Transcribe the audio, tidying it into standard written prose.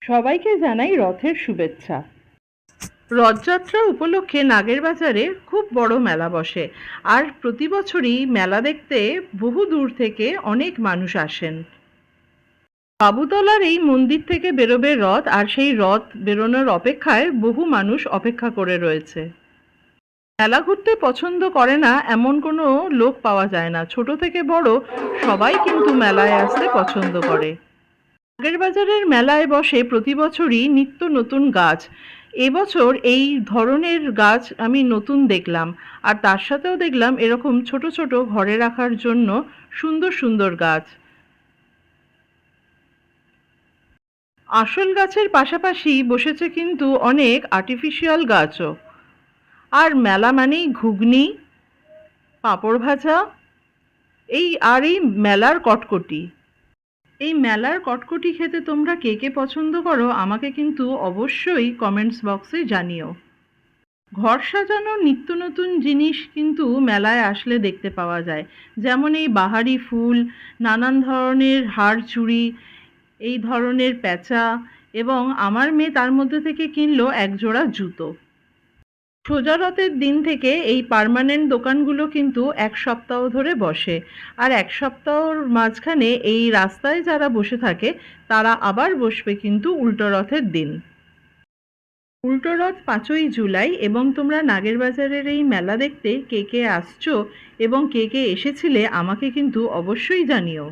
সবাইকে জানাই রথের শুভেচ্ছা। রথযাত্রা উপলক্ষে নাগেরবাজারে খুব বড় মেলা বসে, আর প্রতি বছরই মেলা দেখতে বহু দূর থেকে অনেক মানুষ আসেন। বাবুতলার এই মন্দির থেকে বেরোবে রথ, আর সেই রথ বেরোনোর অপেক্ষায় বহু মানুষ অপেক্ষা করে রয়েছে। মেলা ঘুরতে পছন্দ করে না এমন কোনো লোক পাওয়া যায় না, ছোট থেকে বড় সবাই কিন্তু মেলায় আসতে পছন্দ করে। নাগেরবাজারের মেলায় বসে প্রতি বছরই নিত্য নতুন গাছ। এবছর এই ধরনের গাছ আমি নতুন দেখলাম, আর তার সাথেও দেখলাম এরকম ছোট ছোট ঘরে রাখার জন্য সুন্দর সুন্দর গাছ। আসল গাছের পাশাপাশি বসেছে কিন্তু অনেক আর্টিফিশিয়াল গাছও। আর মেলা মানেই ঘুগনি, পাঁপড় ভাজা, এই মেলার কটকটি। এই মেলার কটকটি খেতে তোমরা কে কে পছন্দ করো আমাকে কিন্তু অবশ্যই কমেন্টস বক্সে জানিও। ঘর সাজানোর নিত্য নতুন জিনিস কিন্তু মেলায় আসলে দেখতে পাওয়া যায়, যেমন এই বাহারি ফুল, নানান ধরনের হার চুড়ি, এই ধরনের প্যাঁচা, এবং আমার মেয়ে তার মধ্যে থেকে কিনলো একজোড়া জুতো। সোজা রথের দিন থেকে এই পার্মানেন্ট দোকানগুলো কিন্তু এক সপ্তাহ ধরে বসে, আর এক সপ্তাহর মাঝখানে এই রাস্তায় যারা বসে থাকে তারা আবার বসবে কিন্তু উল্টো রথের দিন। উল্টো রথ 5ই জুলাই, এবং তোমরা নাগেরবাজারের এই মেলা দেখতে কে কে আসছো এবং কে কে এসেছিলে আমাকে কিন্তু অবশ্যই জানিও।